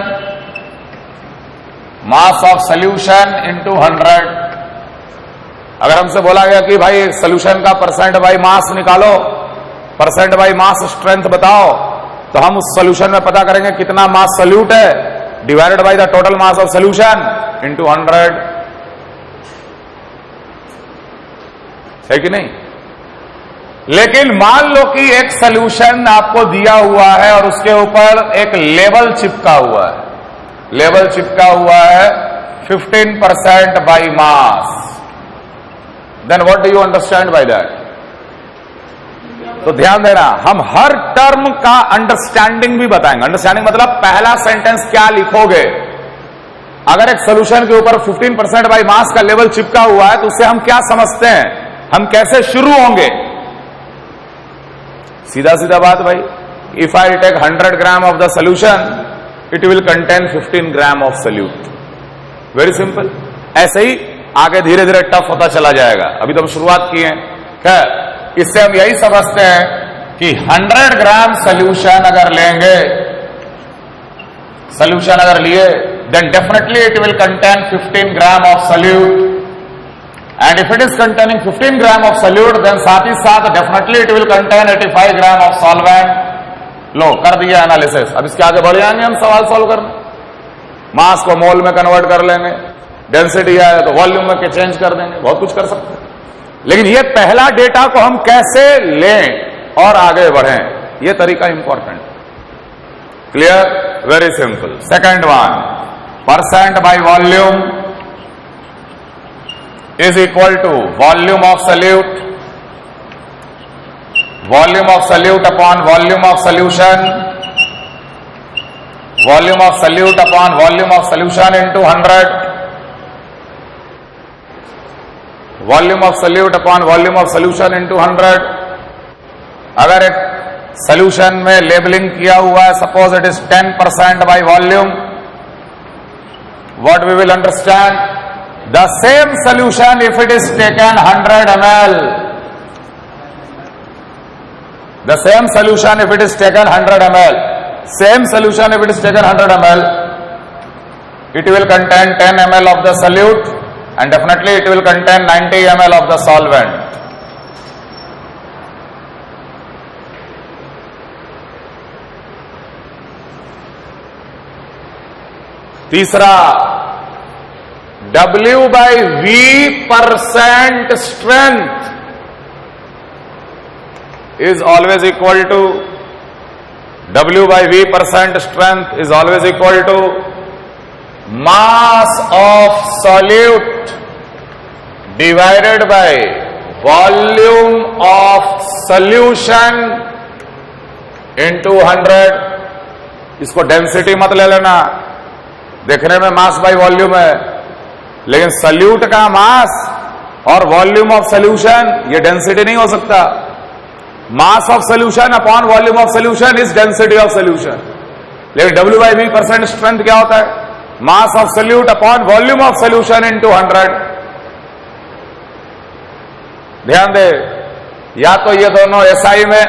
mass of solution into 100। अगर हमसे बोला गया कि भाई सोल्यूशन का परसेंट बाय मास निकालो, परसेंट बाय मास स्ट्रेंथ बताओ, तो हम उस सोल्यूशन में पता करेंगे कितना मास सोल्यूट है divided by the total mass of solution into 100, है कि नहीं? लेकिन मान लो कि एक सॉल्यूशन आपको दिया हुआ है और उसके ऊपर एक लेबल चिपका हुआ है। लेबल चिपका हुआ है 15% by mass. Then what do you understand by that? तो ध्यान देना, हम हर टर्म का अंडरस्टैंडिंग भी बताएंगे। अंडरस्टैंडिंग मतलब पहला सेंटेंस क्या लिखोगे। अगर एक सॉल्यूशन के ऊपर 15% बाय मास का लेबल चिपका हुआ है तो उससे हम क्या समझते हैं, हम कैसे शुरू होंगे? सीधा सीधा बात भाई, if I take 100 gram of the solution it will contain 15 gram of solute. Very simple. ऐसे ही आगे धीरे धीरे टफ होता चला जाएगा। अभी तो हम शुरुआत की है। खैर, इससे हम यही समझते हैं कि 100 ग्राम सोल्यूशन अगर लेंगे, सोल्यूशन अगर लिए, then definitely it will contain 15 gram of solute. And if it is containing 15 gram of solute, then साथ ही साथ definitely it will contain 85 gram of solvent। लो, कर दिया एनालिसिस। अब इसके आगे बढ़ जाएंगे हम सवाल सॉल्व करने। मास को मोल में कन्वर्ट कर लेंगे, डेंसिटी आए तो वॉल्यूम में चेंज कर देंगे, बहुत कुछ कर सकते हैं। लेकिन ये पहला डेटा को हम कैसे लें और आगे बढ़ें, ये तरीका important. Clear? Very simple. Second one, percent by volume is equal to volume of solute, volume of solute upon volume of solution, volume of solute upon volume of solution into 100, volume of solute upon volume of solution into 100। अगर एक सोल्यूशन में लेबलिंग किया हुआ है, suppose it is 10% by volume, what we will understand? The same solution if it is taken 100 ml, the same solution if it is taken 100 ml, same solution if it is taken 100 ml, it will contain 10 ml of the solute and definitely it will contain 90 ml of the solvent। तीसरा, W by V percent strength is always equal to, W by V percent strength is always equal to mass of solute divided by volume of solution into 100। इसको डेंसिटी मत ले लेना, देखने में मास बाय वॉल्यूम है, लेकिन सोल्यूट का मास और वॉल्यूम ऑफ सोल्यूशन ये डेंसिटी नहीं हो सकता। मास of solution upon volume of solution is density of solution. लेकिन W/V% स्ट्रेंथ क्या होता है? मास of solute upon volume of solution into 100। ध्यान दे, या तो ये दोनों SI में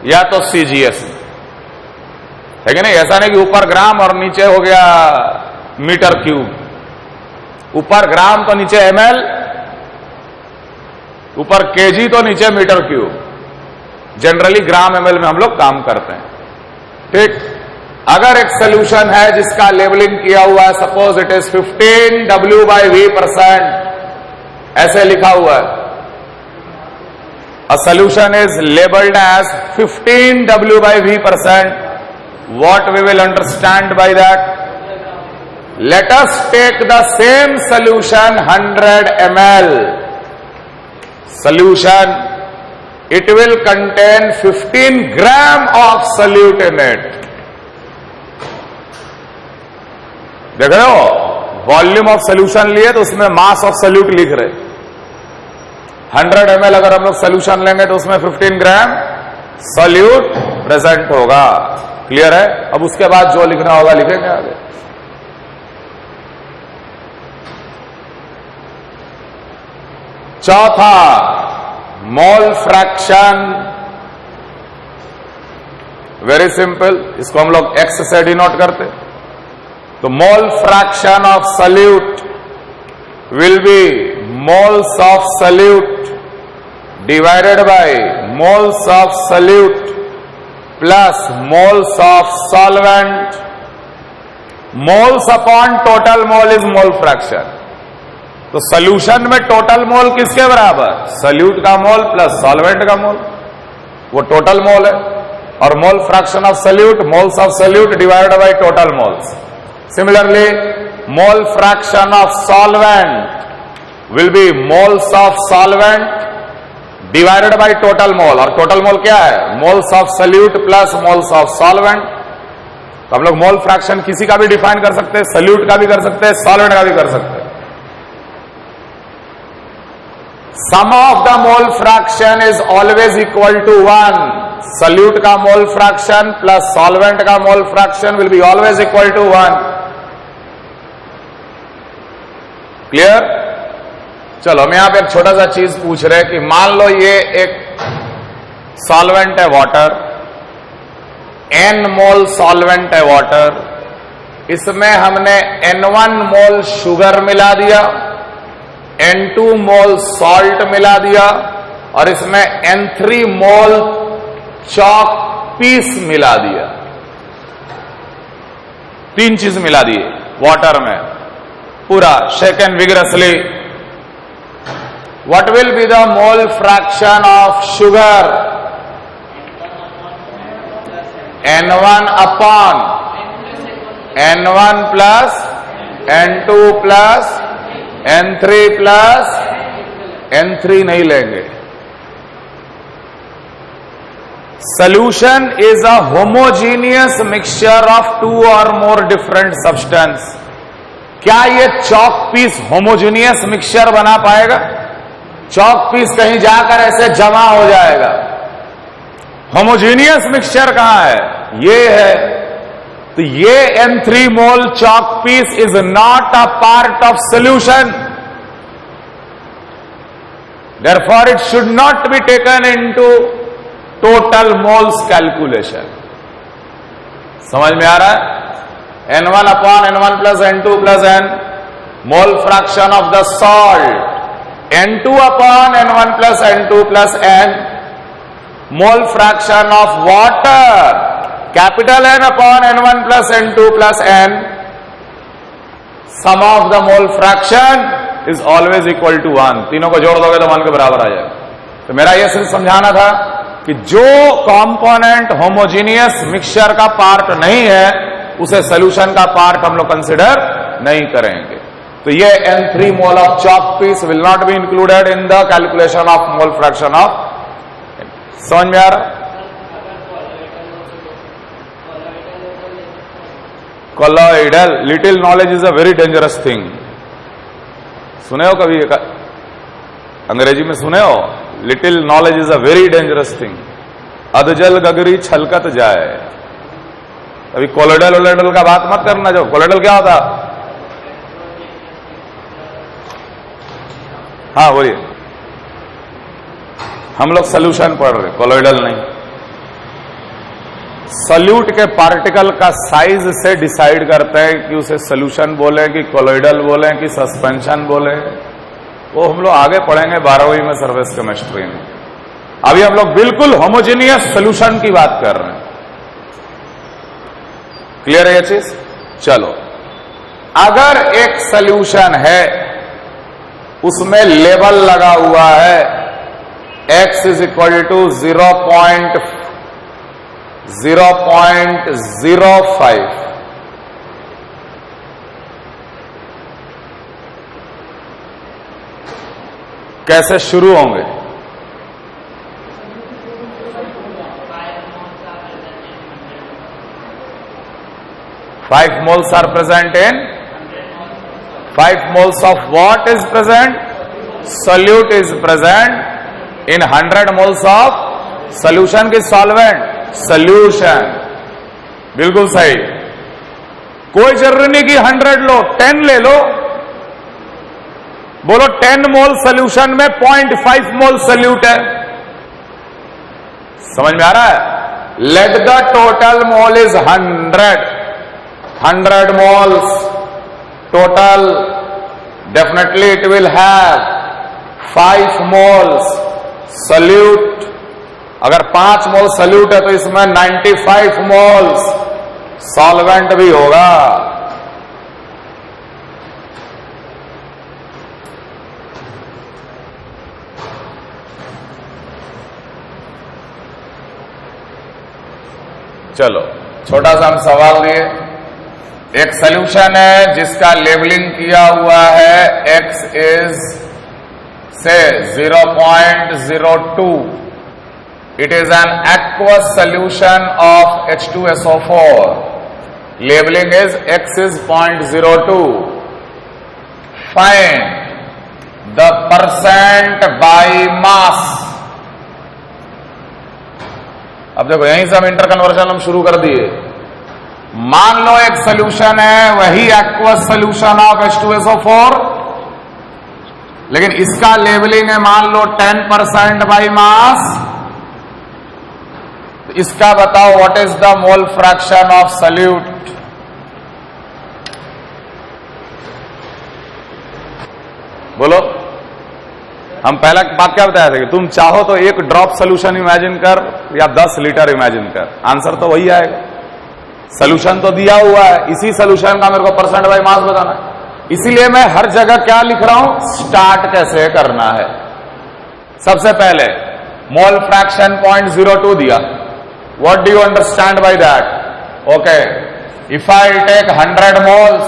या तो CGS में, है कि नहीं? ऐसा नहीं कि ऊपर ग्राम और नीचे हो गया मीटर क्यूब। ऊपर ग्राम तो नीचे ml, ऊपर kg तो नीचे मीटर क्यूब। जनरली ग्राम ml में हम लोग काम करते हैं, ठीक। अगर एक सोल्यूशन है जिसका लेबलिंग किया हुआ है, सपोज इट इज 15 W/V%, ऐसे लिखा हुआ है, a solution is labeled as 15 W/V%, what we will understand by that? Let us take the same solution 100 ml. Solution, it will contain 15 gram of solute in it. देख रहे हो, वॉल्यूम ऑफ सोल्यूशन लिए तो उसमें मास ऑफ सोल्यूट लिख रहे। 100 ml अगर हम लोग सोल्यूशन लेंगे तो उसमें 15 ग्राम सोल्यूट प्रेजेंट होगा। क्लियर है? अब उसके बाद जो लिखना होगा लिखेंगे आगे। चौथा, मोल फ्रैक्शन। वेरी सिंपल, इसको हम लोग X से डिनोट करते। तो मोल fraction of solute will be moles of solute divided by moles of solute plus moles of solvent. Moles upon total mole is mole fraction. तो सॉल्यूशन में टोटल मोल किसके बराबर? सोल्यूट का मोल प्लस सॉल्वेंट का मोल, वो टोटल मोल है। और मोल fraction of solute, moles of solute divided by total moles. Similarly mole fraction of solvent will be moles of solvent divided by total mole, और total mole क्या है? moles of solute plus moles of solvent। तो हम लोग मोल फ्रैक्शन किसी का भी डिफाइन कर सकते हैं, सोल्यूट का भी कर सकते हैं, सॉल्वेंट का भी कर सकते हैं। Sum of the mole fraction is always equal to 1। Solute का मोल फ्रैक्शन प्लस सॉल्वेंट का mole fraction will be always equal to 1। Clear? चलो, हम यहां पे एक छोटा सा चीज पूछ रहे हैं कि मान लो ये एक सॉल्वेंट है वाटर, N मोल सॉल्वेंट है वाटर, इसमें हमने N1 मोल शुगर मिला दिया, N2 मोल सॉल्ट मिला दिया, और इसमें N3 मोल चॉक पीस मिला दिया। 3 चीज मिला दिए वाटर में पूरा। शेकन vigorously. What will be the mole fraction of sugar? N1 upon N1 plus N2 plus N3 plus N3 नहीं लेंगे। Solution is a homogeneous mixture of 2 or more different substance। क्या ये चॉक पीस होमोजीनियस मिक्सचर बना पाएगा? चॉक पीस कहीं जाकर ऐसे जमा हो जाएगा। होमोजीनियस मिक्सचर कहां है? ये है। तो ये N3 mole chalk piece is not a part of solution, therefore it should not be taken into total moles calculation. समझ में आ रहा है? N1 upon N1 plus N2 plus N, mole fraction of the salt, N2 upon N1 plus N2 plus N, mole fraction of water, capital N upon N1 plus N2 plus N, sum of the mole fraction is always equal to 1। तीनों को जोड़ दोगे तो 1 के बराबर आ जाएगा। तो मेरा यह सिर्फ समझाना था कि जो कंपोनेंट होमोजीनियस मिक्सचर का पार्ट नहीं है उसे सोल्यूशन का पार्ट हम लोग कंसिडर नहीं करेंगे। तो ये N3 mole of chalk piece will not be included in the calculation of mole fraction of. समझ में आ रहा? Colloidal, little knowledge is a very dangerous thing. सुने हो कभी? अंग्रेजी में सुने हो? Little knowledge is a very dangerous thing. अधजल गगरी छलकत जाए। अभी कोलोइडल ओलोइडल का बात मत करना। जो कोलोइडल क्या होता? हाँ बोलिए। हम लोग सोल्यूशन पढ़ रहे, कोलोइडल नहीं। सॉल्यूट के पार्टिकल का साइज से डिसाइड करते हैं कि उसे सोल्यूशन बोले कि कोलोइडल बोले कि सस्पेंशन बोले। वो हम लोग आगे पढ़ेंगे 12वीं में सरफेस केमिस्ट्री में। अभी हम लोग बिल्कुल होमोजेनियस सोल्यूशन की बात कर रहे हैं। क्लियर है ये चीज? चलो, अगर एक सोल्यूशन है उसमें लेबल लगा हुआ है x इज इक्वल टू 0.05, कैसे शुरू होंगे? Five moles are present in 5 moles of what is present? Solute is present in 100 moles of solution की solvent, solution। बिल्कुल सही। कोई जरूरी नहीं कि 100 लो, 10 ले लो। बोलो 10 मोल सोल्यूशन में 0.5 मोल सोल्यूट है। समझ में आ रहा है? Let the total mole is 100 moles total, definitely it will have 5 moles solute। अगर 5 मोल solute है तो इसमें 95 moles solvent भी होगा। चलो, छोटा सा हम सवाल दिए। एक सोल्यूशन है जिसका लेबलिंग किया हुआ है x इज से 0.02। It is an aqueous solution of H2SO4। Labelling is x is 0.02। Find the percent by mass. अब देखो, यहीं से हम इंटर कन्वर्जन हम शुरू कर दिए। मान लो एक सोल्यूशन है, वही एक्वस सोल्यूशन ऑफ H2SO4, लेकिन इसका लेबलिंग है मान लो 10% बाय मास। तो इसका बताओ what is the mole fraction of solute? बोलो। हम पहला बात क्या बताया था कि तुम चाहो तो एक ड्रॉप सोल्यूशन इमेजिन कर या 10 लीटर इमेजिन कर, आंसर तो वही आएगा। सोल्यूशन तो दिया हुआ है, इसी सोल्यूशन का मेरे को परसेंट बाय मास बताना है। इसीलिए मैं हर जगह क्या लिख रहा हूं? स्टार्ट कैसे करना है। सबसे पहले मोल फ्रैक्शन 0.02 दिया। What do you understand by that? Okay, if I take 100 moles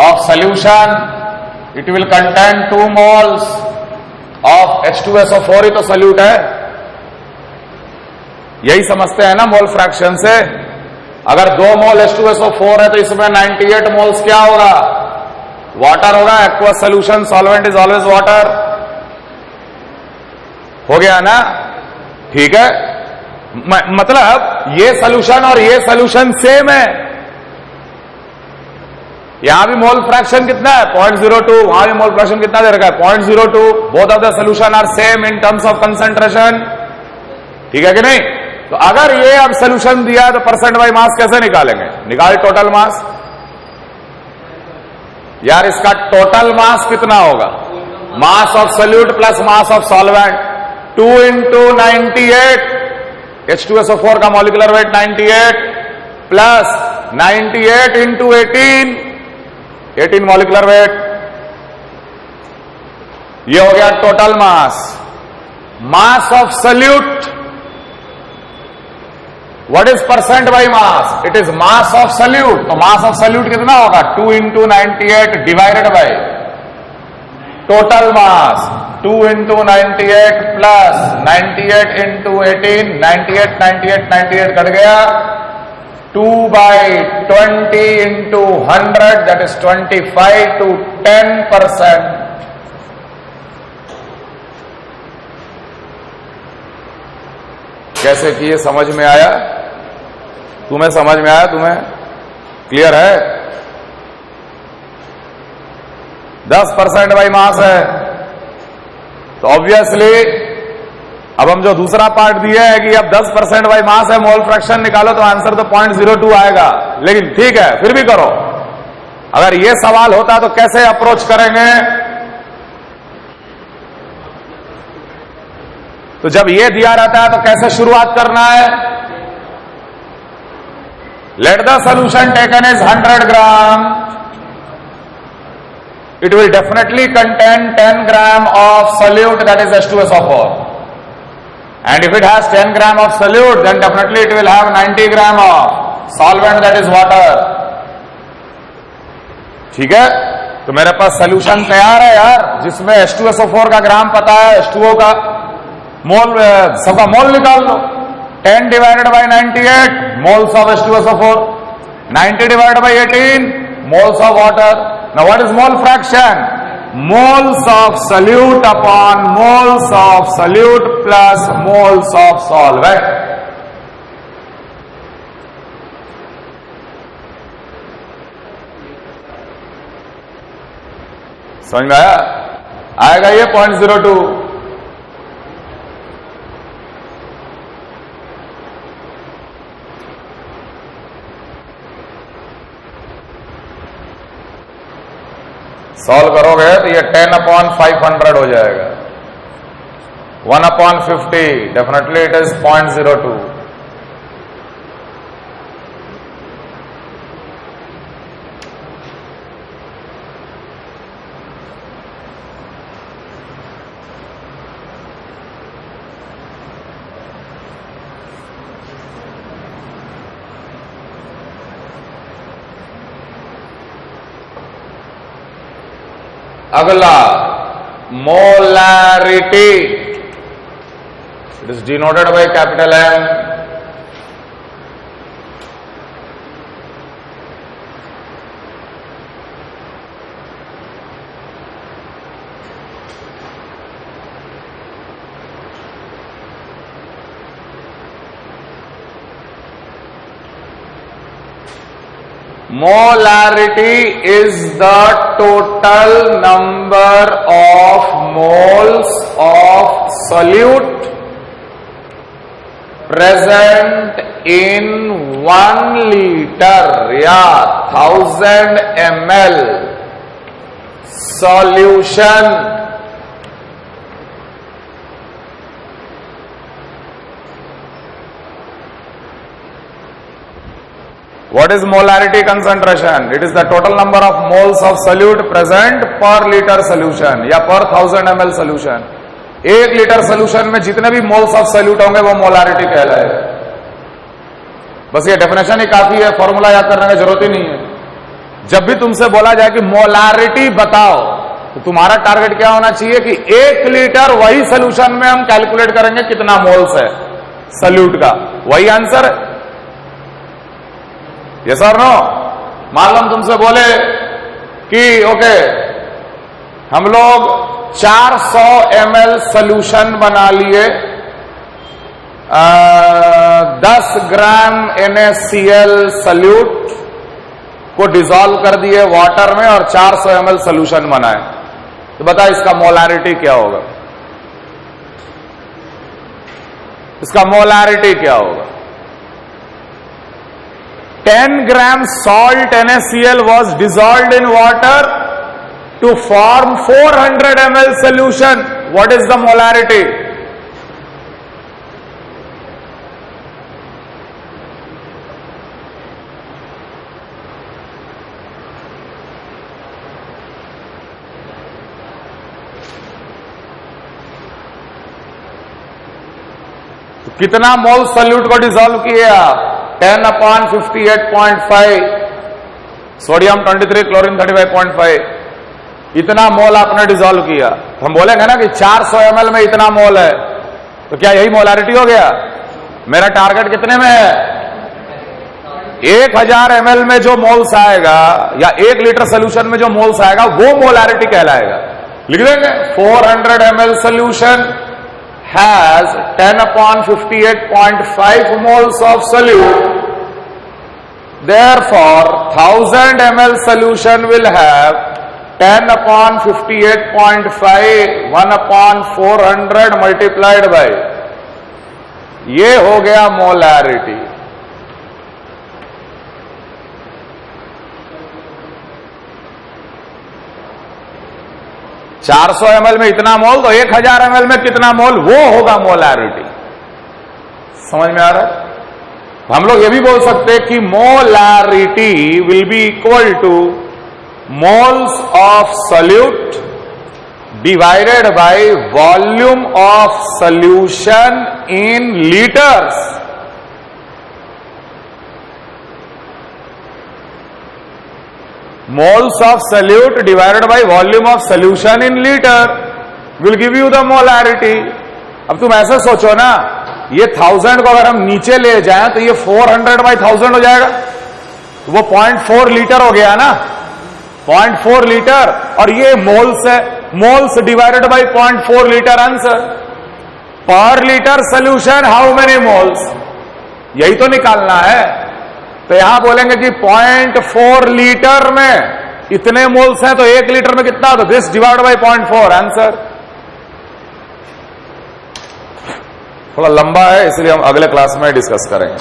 of solution, it will contain 2 moles of H2SO4 ही तो सोल्यूट है। यही समझते हैं ना मोल फ्रैक्शन से। अगर 2 मोल H2SO4 है तो इसमें 98 मोल्स क्या होगा? वाटर होगा। Aqueous solution, solvent is always water. हो गया ना? ठीक है, मतलब ये सोल्यूशन और ये सोल्यूशन सेम है। यहां भी मोल फ्रैक्शन कितना है? 0.02। वहां भी मोल फ्रैक्शन कितना दे रखा है? 0.02। Both of the solution are same in terms of concentration. ठीक है कि नहीं? तो अगर ये अब सोल्यूशन दिया है तो परसेंट बाय मास कैसे निकालेंगे? निकाल टोटल मास। यार इसका टोटल मास कितना होगा? मास of solute plus mass of solvent. 2 into 98, H2SO4 का molecular weight 98 plus 98 into 18 molecular weight. ये हो गया total mass. Mass of solute, what is percent by mass? It is mass of solute. तो मास ऑफ सोल्यूट कितना होगा? 2 into 98 divided by total mass. 2 into 98 plus 98 into 18, 98 cut गया। 2/20 into 100, that is 25 to 10%। कैसे किए समझ में आया? तुम्हें समझ में आया? तुम्हें क्लियर है? 10% बाई मास है, तो ऑब्वियसली अब हम जो दूसरा पार्ट दिया है कि अब 10% बाई मास है, मोल फ्रैक्शन निकालो, तो आंसर तो 0.02 आएगा। लेकिन ठीक है, फिर भी करो। अगर ये सवाल होता तो कैसे अप्रोच करेंगे? तो जब ये दिया रहता है तो कैसे शुरुआत करना है? Let the solution taken is 100 gram, it will definitely contain 10 gram of solute, that is H2SO4. And if it has 10 gram of solute, then definitely it will have 90 gram of solvent, that is water. ठीक है? तो मेरे पास सोल्यूशन तैयार है यार, जिसमें H2SO4 का ग्राम पता है, H2O का मोल, सबका मोल निकाल लो। 10 divided by 98 moles of H2SO4, 90 divided by 18 moles of water. Now what is mole fraction? Moles of solute upon moles of solute plus moles of solvent. समझ में आया? आएगा ये 0.02। सॉल्व करोगे तो ये 10/500 हो जाएगा। 1/50, डेफिनेटली इट इज 0.02। अगला molarity, it is denoted by capital M। Molarity is the total number of moles of solute present in 1 liter या 1000 ml solution। What is molarity concentration? It is the total number of moles of solute present per liter solution या per 1000 ml solution। 1 litre solution में जितने भी मोल्स ऑफ सोल्यूट होंगे वो मोलारिटी कहलाएगा। बस ये डेफिनेशन ही काफी है, फॉर्मूला याद करने की जरूरत ही नहीं है। जब भी तुमसे बोला जाए कि मोलारिटी बताओ, तो तुम्हारा टारगेट क्या होना चाहिए कि 1 लीटर वही सोल्यूशन में हम कैलकुलेट करेंगे कितना मोल्स है सोल्यूट का, वही आंसर है। यस और नो? मान लो हम तुमसे बोले कि ओके हम लोग 400 ml सोल्यूशन बना लिए, 10 ग्राम NaCl सोल्यूट को डिसॉल्व कर दिए वाटर में और 400 ml सोल्यूशन बनाए, तो बता इसका मोलारिटी क्या होगा? इसका मोलारिटी क्या होगा? 10 gram salt NaCl was dissolved in water to form 400 ml solution. What is the molarity? तो कितना मोल सोल्यूट को डिसॉल्व किए आप? 10/58.5, सोडियम 23, क्लोरीन 35.5, इतना मोल आपने डिसॉल्व किया। तो हम बोलेंगे ना कि 400 ml में इतना मोल है, तो क्या यही मोलारिटी हो गया? मेरा टारगेट कितने में है? 1000 ml में जो मोल्स आएगा या 1 लीटर सोल्यूशन में जो मोल्स आएगा वो मोलारिटी कहलाएगा। लिख देंगे 400 ml solution has 10/58.5 moles of solute. Therefore, 1000 ml solution will have 10/58.5 1/400 multiplied by, ये हो गया मोलैरिटी। 400 ml में इतना मोल, तो 1000 ml में कितना मोल, वो होगा मोलैरिटी। समझ में आ रहा है? हम लोग ये भी बोल सकते हैं कि molarity will be equal two moles of solute divided by volume of solution in litres. Moles of solute divided by volume of solution in liter will give you the molarity. अब तुम ऐसा सोचो ना, ये 1000 को अगर हम नीचे ले जाएं तो ये 400 by 1000 हो जाएगा, वो 0.4 लीटर हो गया ना, 0.4 लीटर, और ये मोल्स है, moles divided by 0.4 litre. Answer पर litre solution how many moles, यही तो निकालना है। तो यहां बोलेंगे कि 0.4 लीटर में इतने मोल्स हैं, तो 1 लीटर में कितना, तो दिस डिवाइड बाय 0.4। आंसर थोड़ा लंबा है, इसलिए हम अगले क्लास में डिस्कस करेंगे।